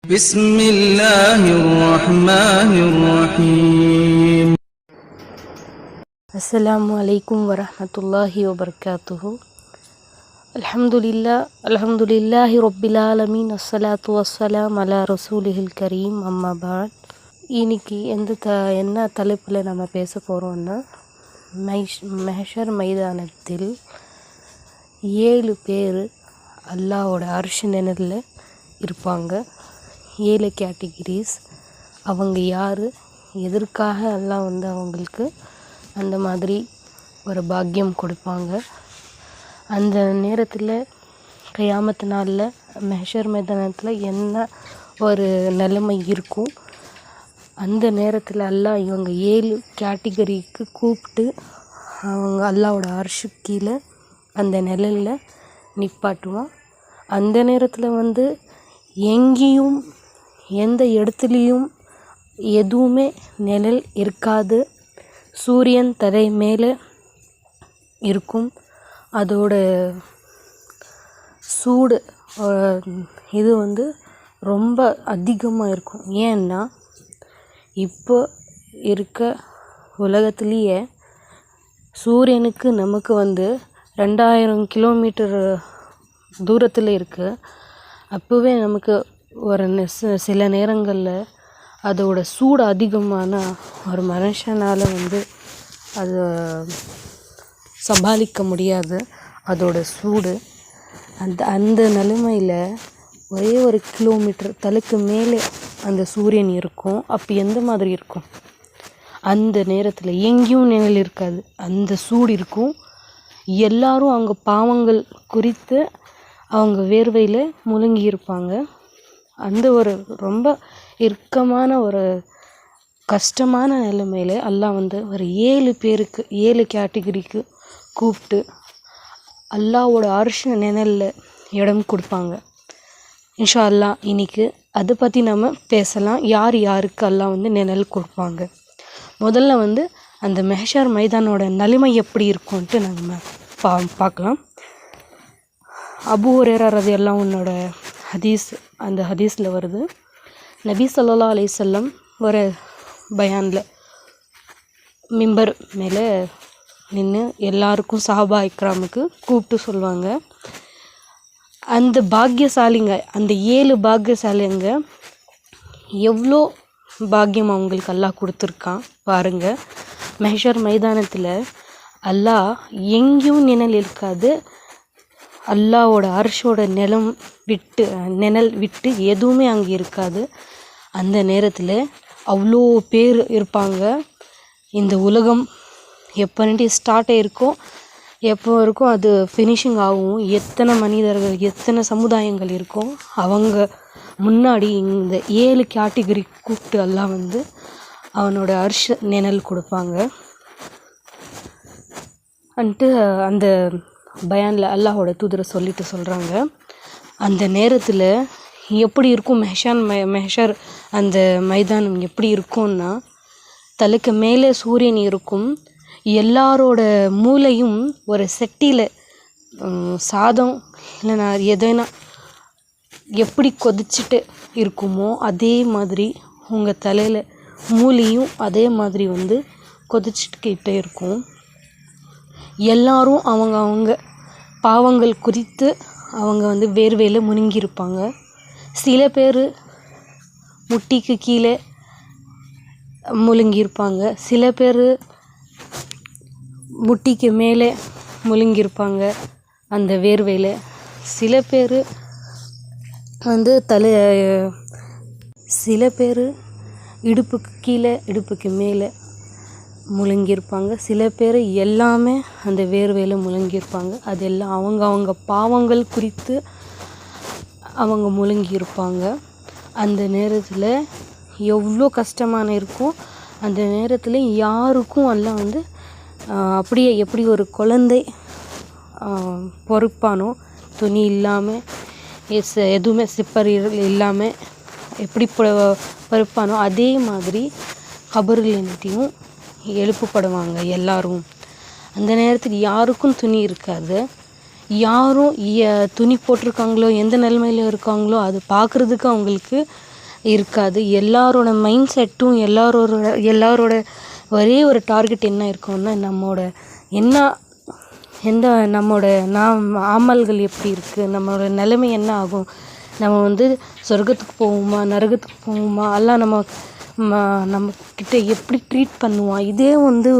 بسم الله الرحمن الرحيم. السلام عليكم ورحمة الله وبركاته. الحمد لله رب العالمين الصلاة والسلام على رسوله الكريم أما بعد. இன்னைக்கு என்ன தலைப்பில் நம்ம பேச போகிறோன்னா மெஹ்ஷர் மைதானத்தில் 7 பேர் அல்லாஹ்வோட அர்ஷ் நிழலில் இருப்பாங்க. 7 கேட்டகிரிஸ். அவங்க யார், எதற்காக அல்லாஹ் அவங்களுக்கு அந்த மாதிரி ஒரு பாக்கியம் கொடுப்பாங்க. அந்த நேரத்தில் கியாமத் நாளில் மெஹ்ஷர் மைதானத்தில் என்ன ஒரு நிலைமை இருக்கும், அந்த நேரத்தில் அல்லாஹ் இவங்க 7 கேட்டகரிக்கு கூப்பிட்டு அவங்க அல்லாஹ்வோட அர்ஷு கீழே அந்த நிழலில் நிப்பாட்டுவான். அந்த நேரத்தில் எங்கேயும் எந்த இடத்துலையும் எதுவுமே நிழல் இருக்காது. சூரியன் தரை மேலே இருக்கும். அதோட சூடு இது ரொம்ப அதிகமாக இருக்கும். ஏன்னா இப்போ இருக்க உலகத்துலேயே சூரியனுக்கு நமக்கு 2000 கிலோமீட்டர் தூரத்தில் இருக்குது. அப்போவே நமக்கு ஒரு சில நேரங்களில் அதோட சூடு அதிகமான ஒரு மனுஷனால் அதை சமாளிக்க முடியாது. அதோட சூடு அந்த நிலைமையில் ஒரே 1 கிலோமீட்டர் தலைக்கு மேலே அந்த சூரியன் இருக்கும். அப்போ எந்த மாதிரி இருக்கும்? அந்த நேரத்தில் எங்கேயும் நிழல் இருக்காது, அந்த சூடு இருக்கும். எல்லாரும் அவங்க பாவங்கள் குறித்து அவங்க வேர்வையில் முழுங்கி இருப்பாங்க. அந்த ஒரு ரொம்ப இறுக்கமான ஒரு கஷ்டமான நிலைமையில் அல்லாஹ் ஒரு 7 பேருக்கு 7 கேட்டகிரிக்கு கூப்பிட்டு அல்லாஹ்வோட அர்ஷ் நிழலில் இடம் கொடுப்பாங்க. இன்ஷா அல்லாஹ் இன்னைக்கு அதை பற்றி நம்ம பேசலாம். யார் யாருக்கு அல்லாஹ் நிழல் கொடுப்பாங்க. முதல்ல அந்த மெஹ்ஷர் மைதானோட நிலைமை எப்படி இருக்கும்ன்ட்டு நம்ம பார்க்கலாம். அபூ ஹுரைரா ரலியல்லாஹு அன்ஹுவோட ஹதீஸ், அந்த ஹதீஸில் வருது, நபி ஸல்லல்லாஹு அலைஹி வஸல்லம் ஒரு பயானில் மிம்பர் மேலே நின்று எல்லாருக்கும் சஹாபா இக்ராமுக்கு கூப்பிட்டு சொல்லுவாங்க, அந்த பாக்கியசாலிங்க, அந்த 7 பாக்கியசாலிங்க எவ்வளோ பாக்கியம் அவங்களுக்கு அல்லாஹ் கொடுத்துருக்கான் பாருங்க. மெஹ்ஷர் மைதானத்தில் அல்லாஹ் எங்கேயும் நிழல் இருக்காது. அல்லாஹ்வோட அர்ஷோட நிழல் விட்டு எதுவுமே அங்கே இருக்காது. அந்த நேரத்தில் அவ்வளோ பேர் இருப்பாங்க. இந்த உலகம் எப்போ ஸ்டார்ட் ஆகிருக்கோ எப்போ இருக்கும் அது ஃபினிஷிங் ஆகும். எத்தனை மனிதர்கள், எத்தனை சமுதாயங்கள் இருக்கும், அவங்க முன்னாடி இந்த 7 கேட்டகிரி கூப்பிட்டு அல்லாஹ் அவனோட அர்ஷ் நிழல் கொடுப்பாங்க அந்த பயானில் அல்லாஹோட தூதரை சொல்கிறாங்க. அந்த நேரத்தில் எப்படி இருக்கும் மெஹ்ஷர் அந்த மைதானம் எப்படி இருக்கும்னா, தலைக்கு மேலே சூரியன் இருக்கும். எல்லாரோட மூளையும் ஒரு செட்டியில் சாதம் இல்லைனா எதனா எப்படி கொதிச்சுட்டு இருக்குமோ அதே மாதிரி உங்கள் தலையில் மூளையும் அதே மாதிரி கொதிச்சுக்கிட்டே இருக்கும். எல்லாரும் அவங்க பாவங்கள் குறித்து அவங்க வேர்வையில் முழுங்கியிருப்பாங்க. சில பேர் முட்டிக்கு கீழே முழுங்கியிருப்பாங்க, சில பேர் முட்டிக்கு மேலே முழுங்கியிருப்பாங்க அந்த வேர்வையில். சில பேர் சில பேர் இடுப்புக்கு கீழே இடுப்புக்கு மேலே முழுங்கியிருப்பாங்க. சில பேர் எல்லாமே அந்த வேர்வையில் முழுங்கியிருப்பாங்க. அதெல்லாம் அவங்க பாவங்கள் குறித்து அவங்க முழுங்கியிருப்பாங்க. அந்த நேரத்தில் எவ்வளோ கஷ்டமான இருக்கும். அந்த நேரத்தில் யாருக்கும் எல்லாம் அப்படியே எப்படி ஒரு குழந்தை பொறுப்பானோ, துணி இல்லாமல் எதுவுமே சிப்பர் இல்லாமல் எப்படி பொறுப்பானோ அதே மாதிரி கபர்லையும் எழுப்பப்படுவாங்க எல்லாரும். அந்த நேரத்தில் யாருக்கும் துணி இருக்காது. யாரும் துணி போட்டிருக்காங்களோ எந்த நிலைமையில் இருக்காங்களோ அது பார்க்குறதுக்கு அவங்களுக்கு இருக்காது. எல்லாரோட மைண்ட் செட்டும் எல்லாரோட ஒரே ஒரு டார்கெட் என்ன இருக்கும்னா நம்மளோட அமல்கள் எப்படி இருக்குது, நம்மளோட நிலைமை என்ன ஆகும், நம்ம வந்து சொர்க்கத்துக்கு போவோமா நரகத்துக்கு போவோமா, எல்லாம் நம்மக்கிட்ட எப்படி ட்ரீட் பண்ணுவான், இதே வந்து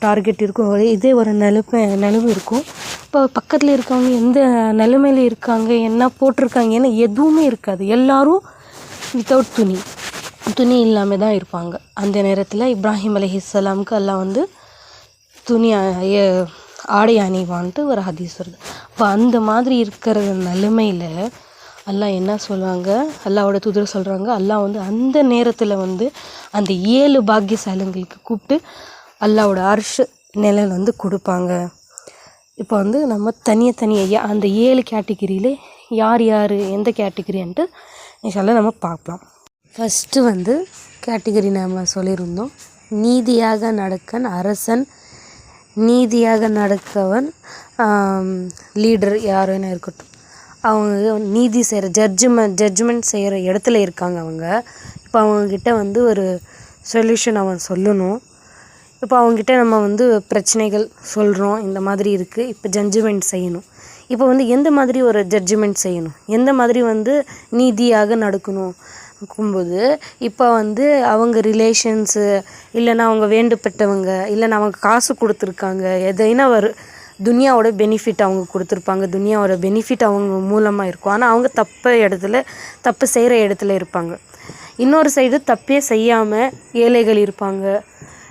டார்கெட் இருக்கும். இதே ஒரு நிலைமை இருக்கும். இப்போ பக்கத்தில் இருக்கவங்க எந்த நிலைமையில் இருக்காங்க, என்ன போட்டிருக்காங்கன்னு எதுவுமே இருக்காது. எல்லோரும் வித்தவுட் துணி இல்லாமல் தான் இருப்பாங்க. அந்த நேரத்தில் இப்ராஹிம் அலைஹிஸ்ஸலாமுக்கு அல்லாஹ் வந்து துணி ஆடை அணிவான்ட்டு ஒரு ஹதீஸ் வருது. அப்போ அந்த மாதிரி இருக்கிற நிலைமையில் அல்லாஹ் என்ன சொல்லுவாங்க, அல்லாஹ்வோட தூதர் சொல்கிறாங்க, அல்லாஹ் வந்து அந்த நேரத்தில் வந்து அந்த 7 பாக்கியசாலிங்களுக்கு கூப்பிட்டு அல்லாஹ்வோட அர்ஷ் நிழல் வந்து கொடுப்பாங்க. இப்போ வந்து நம்ம தனியாக அந்த 7 கேட்டகிரியில் யார் எந்த கேட்டகிரின்ட்டு இன்ஷால்லா நம்ம பார்க்கலாம். ஃபஸ்ட்டு வந்து கேட்டகிரி நம்ம சொல்லியிருந்தோம், நீதியாக நடக்கன் அரசன், நீதியாக நடக்கவன் லீடர் யாருன்னு இருக்கட்டும், அவங்க நீதி செய்கிற ஜட்ஜ்மெண்ட் செய்கிற இடத்துல இருக்காங்க அவங்க. இப்போ அவங்கக்கிட்ட வந்து ஒரு சொல்யூஷன் அவன் சொல்லணும். இப்போ அவங்ககிட்ட நம்ம வந்து பிரச்சனைகள் சொல்கிறோம், இந்த மாதிரி இருக்குது, இப்போ ஜட்ஜ்மெண்ட் செய்யணும். இப்போ வந்து எந்த மாதிரி ஒரு ஜட்ஜ்மெண்ட் செய்யணும், எந்த மாதிரி வந்து நீதியாக நடக்கணும் இருக்கும்போது, இப்போ வந்து அவங்க ரிலேஷன்ஸு இல்லைன்னா அவங்க வேண்டப்பட்டவங்க இல்லைன்னா அவங்க காசு கொடுத்துருக்காங்க, எதைனா ஒரு துனியாவோட பெனிஃபிட் அவங்க கொடுத்துருப்பாங்க, துனியாவோட பெனிஃபிட் அவங்க மூலமாக இருக்கும். ஆனால் அவங்க தப்பு செய்கிற இடத்துல இருப்பாங்க. இன்னொரு சைடு தப்பே செய்யாமல் ஏழைகள் இருப்பாங்க,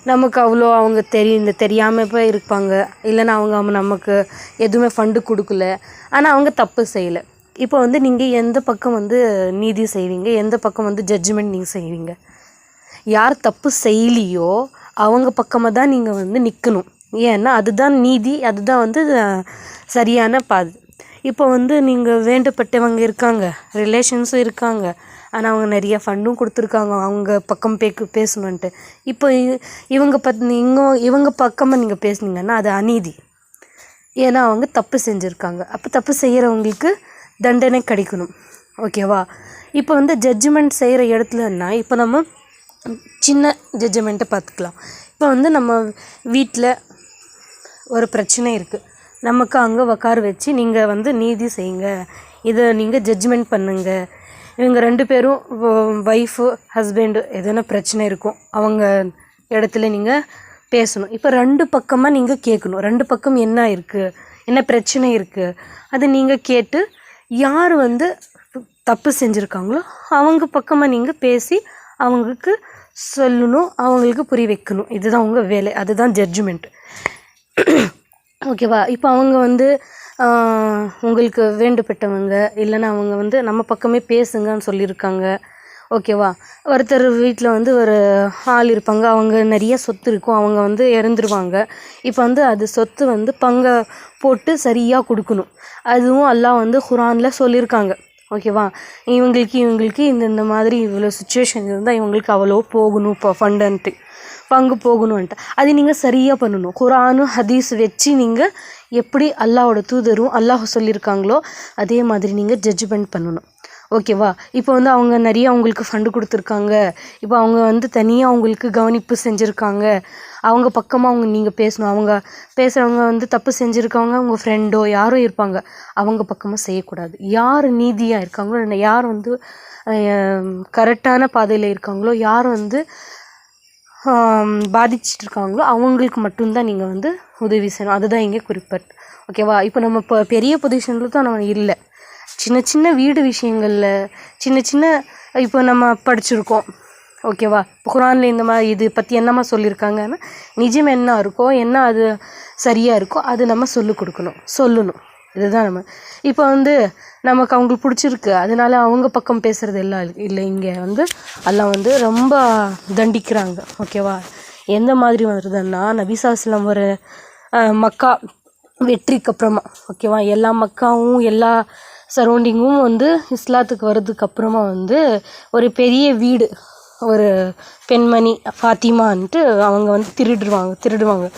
நமக்கு அவ்வளோ அவங்க தெரியாமல் இப்போ இருப்பாங்க, இல்லைன்னா அவங்க நமக்கு எதுவுமே ஃபண்டு கொடுக்கல, ஆனால் அவங்க தப்பு செய்யலை. இப்போ வந்து நீங்கள் எந்த பக்கம் வந்து நீதி செய்வீங்க, எந்த பக்கம் வந்து ஜட்ஜ்மெண்ட் நீங்கள் செய்வீங்க? யார் தப்பு செய்யலையோ அவங்க பக்கமாக தான் நீங்கள் வந்து நிற்கணும். ஏன்னா அதுதான் நீதி, அதுதான் வந்து சரியான பாதை. இப்போ வந்து நீங்கள் வேண்டப்பட்டவங்க இருக்காங்க, ரிலேஷன்ஸும் இருக்காங்க, ஆனால் அவங்க நிறைய ஃபண்டும் கொடுத்துருக்காங்க அவங்க பக்கம் பேசணுன்ட்டு. இப்போ இவங்க பக்கமாக நீங்கள் பேசுனீங்கன்னா அது அநீதி. ஏன்னா அவங்க தப்பு செஞ்சுருக்காங்க. அப்போ தப்பு செய்கிறவங்களுக்கு தண்டனை கிடைக்கணும். ஓகேவா? இப்போ வந்து ஜட்ஜ்மெண்ட் செய்கிற இடத்துலன்னா இப்போ நம்ம சின்ன ஜட்ஜ்மெண்ட்டை பார்த்துக்கலாம். இப்போ வந்து நம்ம வீட்டில் ஒரு பிரச்சனை இருக்குது, நமக்கு அங்கே உக்கார வச்சு நீங்கள் வந்து நீதி செய்யுங்க, இதை நீங்கள் ஜட்ஜ்மெண்ட் பண்ணுங்க. இவங்க 2 பேரும் ஒய்ஃபு ஹஸ்பண்டு எதனா பிரச்சனை இருக்கும், அவங்க இடத்துல நீங்கள் பேசணும். இப்போ 2 பக்கமாக நீங்கள் கேட்கணும், 2 பக்கம் என்ன இருக்குது, என்ன பிரச்சனை இருக்குது, அது நீங்கள் கேட்டு யார் வந்து தப்பு செஞ்சுருக்காங்களோ அவங்க பக்கமாக நீங்கள் பேசி அவங்களுக்கு சொல்லணும், அவங்களுக்கு புரிய வைக்கணும். இதுதான் உங்கள் வேலை, அதுதான் ஜட்ஜ்மெண்ட். ஓகேவா? இப்போ அவங்க வந்து உங்களுக்கு வேண்டப்பட்டவங்க இல்லைன்னா அவங்க வந்து நம்ம பக்கமே பேசுங்கன்னு சொல்லியிருக்காங்க. ஓகேவா? ஒருத்தர் வீட்டில் வந்து ஒரு ஆள் இருப்பாங்க, அவங்க நிறைய சொத்து இருக்கும், அவங்க வந்து இறந்துருவாங்க. இப்போ வந்து அது சொத்து வந்து பங்கை போட்டு சரியாக கொடுக்கணும். அதுவும் அல்லாஹ் வந்து குரானில் சொல்லியிருக்காங்க. ஓகேவா? இவங்களுக்கு இந்த மாதிரி இவ்வளோ சுச்சுவேஷன் இருந்தால் இவங்களுக்கு அவ்வளோ போகணும், இப்போ ஃபண்டுன்ட்டு பங்கு போகணுன்ட்டு அது நீங்கள் சரியாக பண்ணணும். குரானும் ஹதீஸ் வச்சு நீங்கள் எப்படி அல்லாஹோட தூதரும் அல்லாஹ் சொல்லியிருக்காங்களோ அதே மாதிரி நீங்கள் ஜட்ஜ்மெண்ட் பண்ணணும். ஓகேவா? இப்போ வந்து அவங்க நிறைய அவங்களுக்கு ஃபண்டு கொடுத்துருக்காங்க, இப்போ அவங்க வந்து தனியாக அவங்களுக்கு கவனிப்பு செஞ்சுருக்காங்க, அவங்க பக்கமாக நீங்கள் பேசணும். அவங்க பேசுகிறவங்க வந்து தப்பு செஞ்சுருக்கவங்க உங்கள் ஃப்ரெண்டோ யாரோ இருப்பாங்க, அவங்க பக்கமாக செய்யக்கூடாது. யார் நீதியாக இருக்காங்களோ, யார் வந்து கரெக்டான பாதையில் இருக்காங்களோ, யார் வந்து பாதிச்சுட்டு இருக்காங்களோ அவங்களுக்கு மட்டும்தான் நீங்கள் வந்து உதவி செய்யணும். அதுதான் இங்கே குறிப்பிட்டு. ஓகேவா? இப்போ நம்ம இப்போ பெரிய பொசிஷனில் தான் நம்ம இல்லை, சின்ன வீடு விஷயங்களில் சின்ன இப்போ நம்ம படிச்சிருக்கோம். ஓகேவா? இப்போ குரானில் இந்த மாதிரி இது பற்றி என்னம்மா சொல்லியிருக்காங்கன்னா நிஜம் என்ன இருக்கோ, என்ன அது சரியாக இருக்கோ அது நம்ம சொல்லணும். இதுதான் நம்ம இப்போ வந்து நமக்கு அவங்களுக்கு பிடிச்சிருக்கு, அதனால அவங்க பக்கம் பேசுகிறது எல்லாம் இல்லை. இங்கே வந்து எல்லாம் வந்து ரொம்ப தண்டிக்கிறாங்க. ஓகேவா? எந்த மாதிரி வருதுன்னா நபி ஸல்லல்லாஹு ஒரு மக்கா வெற்றிக்கு அப்புறமா, ஓகேவா, எல்லா மக்காவும் எல்லா சரௌண்டிங்கும் வந்து இஸ்லாத்துக்கு வர்றதுக்கு அப்புறமா வந்து ஒரு பெரிய வீடு, ஒரு பெண்மணி ஃபாத்திமான்ட்டு அவங்க வந்து திருடுவாங்க.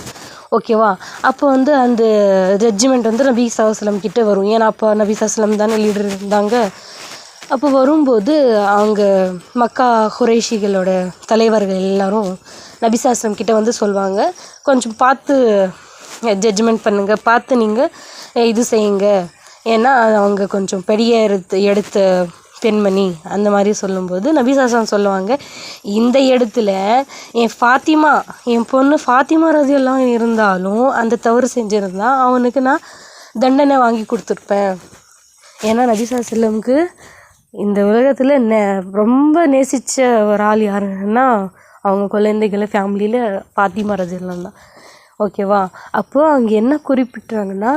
ஓகேவா? அப்போ வந்து அந்த ஜட்ஜ்மெண்ட் வந்து நபி ஸல்லல்லாஹு அலைஹி வஸல்லம் கிட்டே வரும். ஏன்னா அப்போ நபி ஸல்லல்லாஹு அலைஹி வஸல்லம் தானே லீடர் இருந்தாங்க. அப்போ வரும்போது அவங்க மக்கா குறைஷிகளோட தலைவர்கள் எல்லாரும் நபிசாஸ்லம் கிட்ட வந்து சொல்லுவாங்க, கொஞ்சம் பார்த்து ஜட்ஜ்மெண்ட் பண்ணுங்கள், பார்த்து நீங்கள் இது செய்யுங்க, ஏன்னா அவங்க கொஞ்சம் பெரிய எடுத்த பெண்மணி அந்த மாதிரி சொல்லும்போது நபிசாஸ்லம் சொல்லுவாங்க, இந்த இடத்துல என் பொண்ணு ஃபாத்திமா ரதியெல்லாம் இருந்தாலும் அந்த தவறு செஞ்சுருந்தா அவனுக்கு நான் தண்டனை வாங்கி கொடுத்துருப்பேன். ஏன்னா நபிசாஸ்லமுக்கு இந்த உலகத்தில் ரொம்ப நேசித்த ஒரு ஆள் யாருன்னா அவங்க குழந்தைகளை ஃபேமிலியில் ஃபாத்திமா ரதியெல்லாம் தான். ஓகேவா? அப்போது அவங்க என்ன குறிப்பிட்டாங்கன்னா,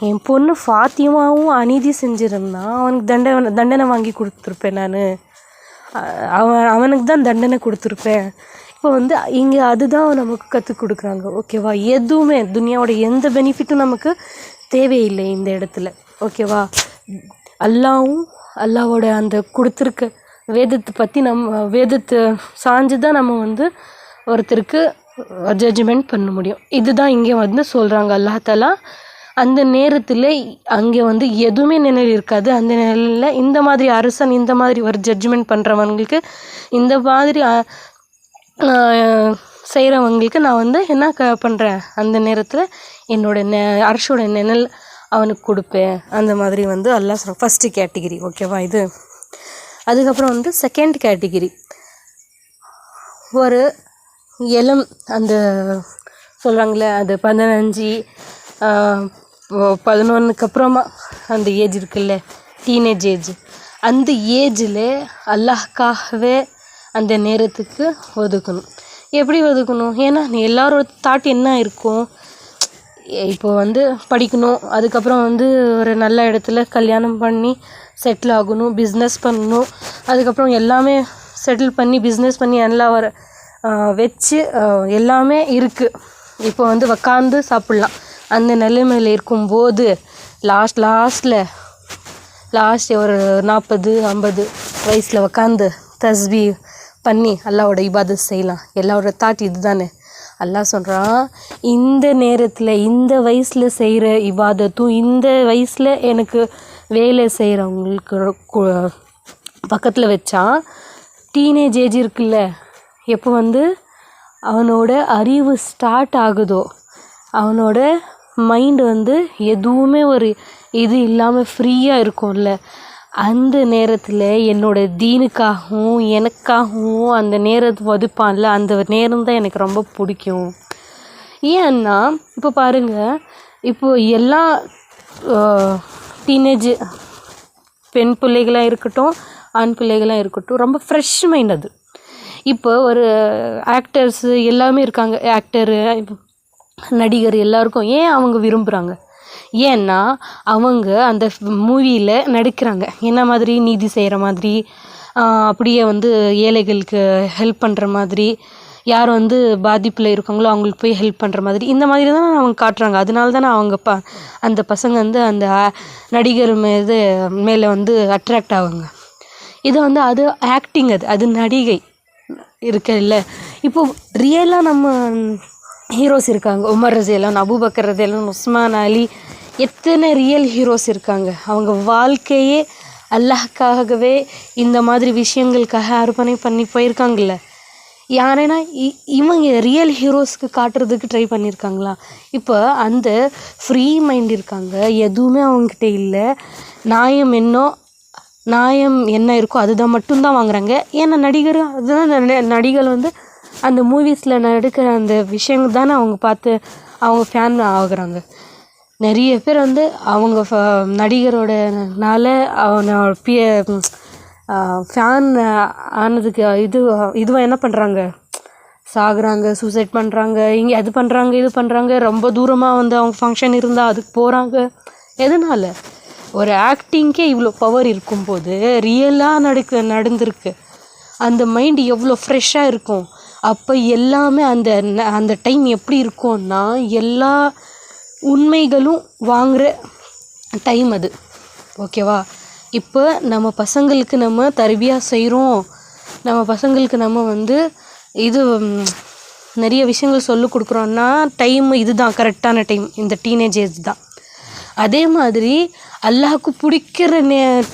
என் பொண்ணு ஃபாத்திமாவும் அநீதி செஞ்சுருந்தான், அவனுக்கு தண்டனை வாங்கி கொடுத்துருப்பேன், நான் அவனுக்கு தான் தண்டனை கொடுத்துருப்பேன். இப்போ வந்து இங்கே அதுதான் நமக்கு கற்றுக் கொடுக்குறாங்க. ஓகேவா? எதுவுமே துனியாவோட எந்த பெனிஃபிட்டும் நமக்கு தேவையில்லை இந்த இடத்துல. ஓகேவா? அல்லாவோட அந்த கொடுத்துருக்க வேதத்தை பற்றி வேதத்தை சாஞ்சு தான் நம்ம வந்து ஒருத்தருக்கு ஜட்ஜ்மெண்ட் பண்ண முடியும். இதுதான் இங்கே வந்து சொல்கிறாங்க. அல்லாஹ் தஆலா அந்த நேரத்தில் அங்கே வந்து எதுவுமே நிழல் இருக்காது. அந்த நிழலில் இந்த மாதிரி அரசன் இந்த மாதிரி ஒரு ஜட்ஜ்மெண்ட் பண்ணுறவங்களுக்கு, இந்த மாதிரி செய்கிறவங்களுக்கு நான் வந்து என்ன பண்ணுறேன், அந்த நேரத்தில் என்னோட அரசோட நிழல் அவனுக்கு கொடுப்பேன். அந்த மாதிரி வந்து அல்லாஹ் சொல்கிறான். First category. ஓகேவா? இது அதுக்கப்புறம் வந்து செகண்ட் கேட்டகிரி, ஒரு அந்த சொல்கிறாங்களே அது 15 11க்கு அப்புறமா அந்த ஏஜ் இருக்குல்ல, டீனேஜ் ஏஜ், அந்த ஏஜில் அல்லாஹ்க்காகவே அந்த நேரத்துக்கு ஒதுக்கணும். எப்படி ஒதுக்கணும்? ஏன்னா எல்லாரோட தாட் என்ன இருக்கும், இப்போ வந்து படிக்கணும், அதுக்கப்புறம் வந்து ஒரு நல்ல இடத்துல கல்யாணம் பண்ணி செட்டில் ஆகணும், பிஸ்னஸ் பண்ணணும், அதுக்கப்புறம் எல்லாமே செட்டில் பண்ணி பிஸ்னஸ் பண்ணி நல்லா வச்சு எல்லாமே இருக்குது, இப்போ வந்து உக்காந்து சாப்பிட்லாம், அந்த நிலைமையில் இருக்கும்போது லாஸ்ட்டில் ஒரு 40-50 வயசில் உக்காந்து தஸ்பீ பண்ணி அல்லாவோட இபாதத் செய்யலாம். எல்லாரோட தாட் இது தானே. அல்லாஹ் சொல்கிறான், இந்த நேரத்தில் இந்த வயசில் செய்கிற இபாதத்தும் இந்த வயசில் எனக்கு வேலை செய்கிறவங்களுக்கு பக்கத்தில் வச்சா, டீனேஜ் ஏஜ் இருக்குல்ல, எப்போ வந்து அவனோட அறிவு ஸ்டார்ட் ஆகுதோ, அவனோட மைண்டு வந்து எதுவுமே ஒரு இது இல்லாமல் ஃப்ரீயாக இருக்கும்ல, அந்த நேரத்தில் என்னோட தீனுக்காகவும் எனக்காகவும் அந்த நேரத்தை ஒதுப்பான்ல, அந்த நேரம் தான் எனக்கு ரொம்ப பிடிக்கும். ஏன்னா இப்போ பாருங்கள், இப்போ எல்லா டீனேஜ் பெண் பிள்ளைகளாக இருக்கட்டும் ஆண் பிள்ளைகளாக இருக்கட்டும் ரொம்ப ஃப்ரெஷ் மைண்ட். அது இப்போ ஒரு ஆக்டர்ஸு எல்லாமே இருக்காங்க, ஆக்டரு நடிகர் எல்லாருக்கும் ஏன் அவங்க விரும்புகிறாங்க, ஏன்னா அவங்க அந்த மூவியில் நடிக்கிறாங்க என்ன மாதிரி, நீதி செய்கிற மாதிரி, அப்படியே வந்து ஏழைகளுக்கு ஹெல்ப் பண்ணுற மாதிரி, யார் வந்து பாதிப்பில் இருக்காங்களோ அவங்களுக்கு போய் ஹெல்ப் பண்ணுற மாதிரி, இந்த மாதிரி தான் அவங்க காட்டுறாங்க. அதனால தானே அவங்க அந்த பசங்க வந்து அந்த நடிகர் மேலே வந்து அட்ராக்ட் ஆகுங்க. இது வந்து அது ஆக்டிங், அது நடிகை இருக்குல்ல. இப்போது ரியலாக நம்ம ஹீரோஸ் இருக்காங்க, உமர் ரலியல்லாஹு, அபூபக்கர் ரலியல்லாஹு, உஸ்மான், அலி, எத்தனை ரியல் ஹீரோஸ் இருக்காங்க. அவங்க வாழ்க்கையே அல்லாஹ்க்காகவே இந்த மாதிரி விஷயங்களுக்காக அர்ப்பணை பண்ணி போயிருக்காங்கல்ல. யாருன்னா இவங்க ரியல் ஹீரோஸ்க்கு காட்டுறதுக்கு ட்ரை பண்ணியிருக்காங்களா? இப்போ அந்த ஃப்ரீ மைண்ட் இருக்காங்க, எதுவுமே அவங்ககிட்ட இல்லை, நியாயம் என்ன இருக்கோ அதுதான் மட்டும்தான் வாங்குறாங்க. ஏன்னா நடிகர் அதுதான் நடிகர் வந்து அந்த மூவிஸில் நடிக்கிற அந்த விஷயங்கள் தானே அவங்க பார்த்து அவங்க ஃபேன் ஆகுறாங்க. நிறைய பேர் வந்து அவங்க நடிகரோடனால அவனோட ஃபேன் ஆனதுக்கு இதுவாக என்ன பண்ணுறாங்க, சாகுறாங்க, சூசைட் பண்ணுறாங்க, இங்கே அது பண்ணுறாங்க இது பண்ணுறாங்க, ரொம்ப தூரமாக வந்து அவங்க ஃபங்க்ஷன் இருந்தால் அதுக்கு போகிறாங்க. எதனால்? ஒரு ஆக்டிங்க்கே இவ்வளோ பவர் இருக்கும்போது ரியலாக நடந்திருக்கு, அந்த மைண்ட் எவ்வளோ ஃப்ரெஷ்ஷாக இருக்கும். அப்போ எல்லாமே அந்த டைம் எப்படி இருக்கும்னா எல்லா உண்மைகளும் வாங்குகிற டைம் அது. ஓகேவா? இப்போ நம்ம பசங்களுக்கு நம்ம தர்பியா செய்கிறோம், நம்ம பசங்களுக்கு நம்ம வந்து இது நிறைய விஷயங்கள் சொல்லிக் கொடுக்குறோன்னா டைம் இதுதான் கரெக்டான டைம், இந்த டீனேஜ் ஏஜ் தான். அதே மாதிரி அல்லாஹ்க்கு பிடிக்கிற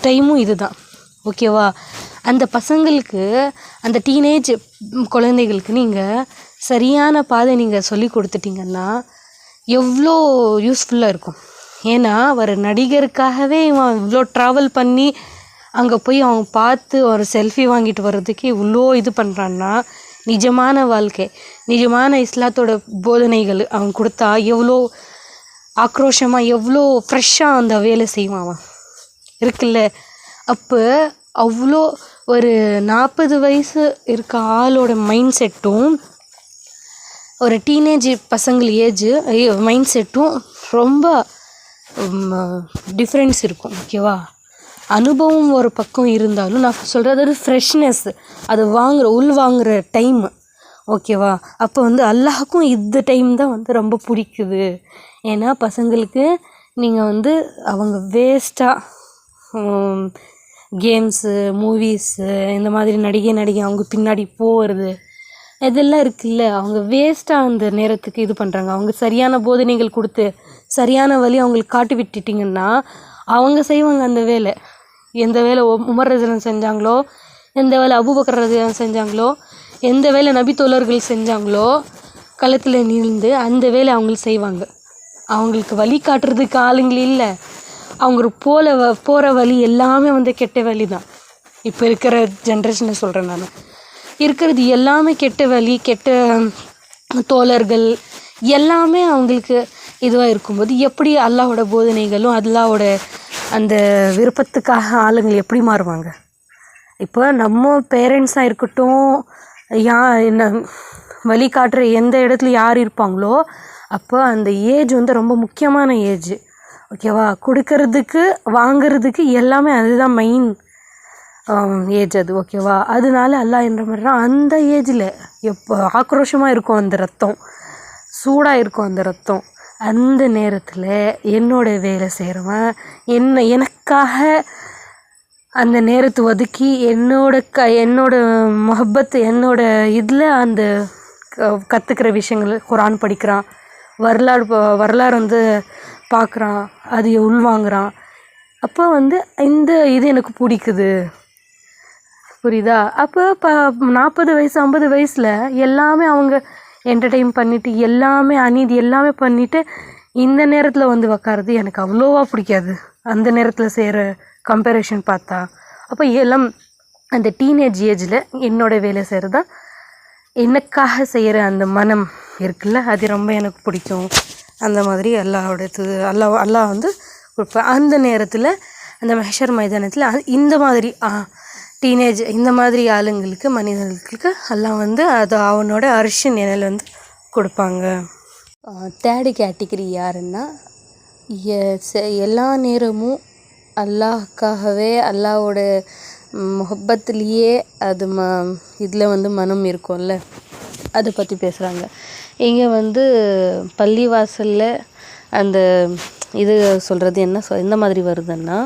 டைமும் இதுதான். ஓகேவா? அந்த பசங்களுக்கு, அந்த டீனேஜ் குழந்தைகளுக்கு நீங்கள் சரியான பாதை நீங்கள் சொல்லி கொடுத்துட்டிங்கன்னா எவ்வளோ யூஸ்ஃபுல்லாக இருக்கும். ஏன்னா ஒரு நடிகருக்காகவே இவன் இவ்வளோ ட்ராவல் பண்ணி அங்கே போய் அவங்க பார்த்து ஒரு செல்ஃபி வாங்கிட்டு வர்றதுக்கு இவ்வளோ இது பண்ணுறான்னா, நிஜமான வாழ்க்கை, நிஜமான இஸ்லாத்தோட போதனைகள் அவன் கொடுத்தா எவ்வளோ ஆக்ரோஷமாக, எவ்வளோ ஃப்ரெஷ்ஷாக அந்த வேலை செய்வான் அவன் இருக்குல்ல. அப்போ அவ்வளோ ஒரு 40 வயசு இருக்க ஆளோட மைண்ட் செட்டும் ஒரு டீனேஜ் பசங்கள் மைண்ட் செட்டும் ரொம்ப டிஃப்ரென்ஸ் இருக்கும். ஓகேவா? அனுபவம் ஒரு பக்கம் இருந்தாலும் நான் சொல்கிறது ஃப்ரெஷ்னஸ், அது உள்வாங்குற டைம். ஓகேவா? அப்போ அல்லாஹ்க்கும் இந்த டைம் தான் ரொம்ப பிடிக்குது. ஏன்னா பசங்களுக்கு நீங்கள் அவங்க வேஸ்ட்டாக கேம்ஸு, மூவிஸு, இந்த மாதிரி நடிகை அவங்க பின்னாடி போகிறது இதெல்லாம் இருக்குல்ல, அவங்க வேஸ்ட்டாக அந்த நேரத்துக்கு இது பண்ணுறாங்க. அவங்க சரியான போதனைகள் கொடுத்து சரியான வழி அவங்களுக்கு காட்டி விட்டுட்டிங்கன்னா அவங்க செய்வாங்க அந்த வேலை. எந்த வேலை உமர் ரலியல்லாஹு செஞ்சாங்களோ, எந்த வேலை அபூபக்கர் ரலியல்லாஹு செஞ்சாங்களோ, எந்த வேலை நபி தோழர்கள் செஞ்சாங்களோ, களத்தில் நின்று அந்த வேலை அவங்களுக்கு செய்வாங்க. அவங்களுக்கு வழி காட்டுறதுக்கு ஆளுங்கள் இல்லை. அவங்க போகிற வழி எல்லாமே கெட்ட வழி தான். இப்போ இருக்கிற ஜென்ரேஷனை சொல்கிறேன் நான். இருக்கிறது எல்லாமே கெட்ட வழி, கெட்ட தோழர்கள் எல்லாமே அவங்களுக்கு இதுவாக இருக்கும்போது எப்படி அல்லாஹோட போதனைகளும் அல்லாஹோட அந்த விருப்பத்துக்காக ஆளுங்கள் எப்படி மாறுவாங்க? இப்போ நம்ம பேரண்ட்ஸாக இருக்கட்டும், என்ன வழிகாட்டுற எந்த இடத்துல யார் இருப்பாங்களோ, அப்போ அந்த ஏஜ் ரொம்ப முக்கியமான ஏஜ். ஓகேவா? கொடுக்கறதுக்கு வாங்கிறதுக்கு எல்லாமே அதுதான் மெயின் ஏஜ் அது. ஓகேவா? அதனால அல்லாஹ் என்ற மாதிரினா அந்த ஏஜில் எப்போ ஆக்ரோஷமாக இருக்கும், அந்த ரத்தம் சூடாக இருக்கும், அந்த ரத்தம் அந்த நேரத்தில் என்னோட வேலை செய்கிறவன் எனக்காக அந்த நேரத்தை ஒதுக்கி என்னோட முஹப்பத் என்னோட இதில் அந்த கற்றுக்கிற விஷயங்கள் குரான் படிக்கிறான், வரலாறு பார்க்குறான், அது உள்வாங்குறான். அப்போ இந்த இது எனக்கு பிடிக்குது. புரியுதா? அப்போ 40 வயசு 50 வயசில் எல்லாமே அவங்க என்டர்டெயின் பண்ணிவிட்டு எல்லாமே அநீதி எல்லாமே பண்ணிவிட்டு இந்த நேரத்தில் உக்காருது எனக்கு அவ்வளோவா பிடிக்காது. அந்த நேரத்தில் செய்கிற கம்பேரிஷன் பார்த்தா அப்போ எல்லாம் அந்த டீனேஜ் ஏஜில் என்னோட வேலை செய்கிறது தான் எனக்காக செய்கிற அந்த மனம் இருக்குல்ல, அது ரொம்ப எனக்கு பிடிக்கும். அந்த மாதிரி அல்லாஹ் கொடுப்பேன். அந்த நேரத்தில் அந்த மஹ்ஷர் மைதானத்தில் இந்த மாதிரி டீனேஜ் இந்த மாதிரி ஆளுங்களுக்கு, மனிதர்களுக்கு அல்லாஹ் அது அவனோட அர்ஷ் நிழல் கொடுப்பாங்க. தேர்டு கேட்டகரி யாருன்னா, எல்லா நேரமும் அல்லாஹ்க்காகவே அல்லாஹோட முஹப்பத்துலேயே அது இதில் மனம் இருக்கும்ல, அதை பற்றி பேசுகிறாங்க. இங்கே பள்ளிவாசலில் அந்த இது சொல்கிறது எந்த மாதிரி வருதுன்னா,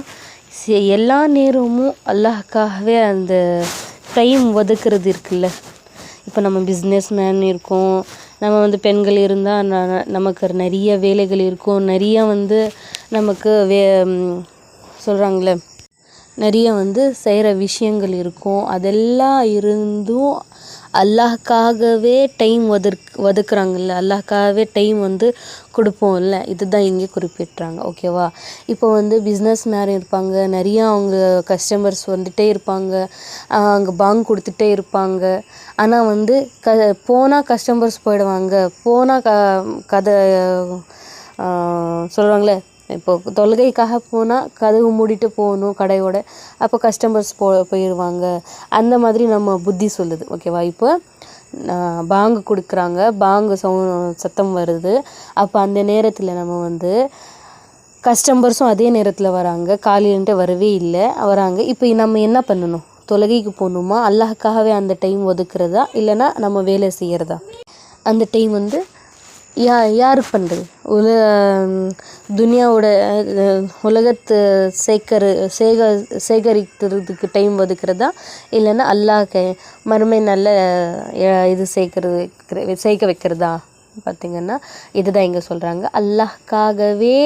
எல்லா நேரமும் அல்லாஹ்க்காகவே அந்த டைம் ஒதுக்குறது இருக்குல்ல. இப்போ நம்ம பிஸ்னஸ் மேன் இருக்கோம், நம்ம பெண்கள் இருந்தால் நமக்கு நிறைய வேலைகள் இருக்கும், நிறைய நமக்கு சொல்கிறாங்களே நிறைய செய்கிற விஷயங்கள் இருக்கும். அதெல்லாம் இருந்தும் அல்லாஹ்க்காகவே டைம் ஒதுக்குறாங்கல்ல, அல்லாஹ்க்காகவே டைம் கொடுப்போம்ல, இதுதான் இங்கே குறிப்பிட்றாங்க. ஓகேவா? இப்போ பிஸ்னஸ் மேன் இருப்பாங்க, நிறையா அவங்க கஸ்டமர்ஸ் வந்துகிட்டே இருப்பாங்க, அங்கே பாங்க் கொடுத்துட்டே இருப்பாங்க. ஆனால் போனால் கஸ்டமர்ஸ் போயிடுவாங்க, போனால் கதை சொல்கிறாங்களே, இப்போ தொழுகைக்காக போனால் கதவு மூடிட்டு போகணும் கடையோட, அப்போ கஸ்டமர்ஸ் போயிடுவாங்க. அந்த மாதிரி நம்ம புத்தி சொல்லுது. ஓகேவா? இப்போ பாங்கு கொடுக்குறாங்க, பாங்கு சத்தம் வருது, அப்போ அந்த நேரத்தில் நம்ம கஸ்டமர்ஸும் அதே நேரத்தில் வராங்க, காலையிலன்ட்டு வரவே இல்லை, வராங்க. இப்போ நம்ம என்ன பண்ணணும்? தொழுகைக்கு போகணுமா, அல்லாஹ்க்காகவே அந்த டைம் ஒதுக்குறதா, இல்லைன்னா நம்ம வேலை செய்கிறதா? அந்த டைம் யார் பண்ணுறது? துனியாவோட உலகத்தை சேகரிக்கிறதுக்கு டைம் ஒதுக்குறதா, இல்லைன்னா அல்லாஹ் மறுமை நல்ல இது சேர்க்க வைக்கிறதா? பார்த்திங்கன்னா இதுதான் இங்கே சொல்கிறாங்க. அல்லாஹ்க்காகவே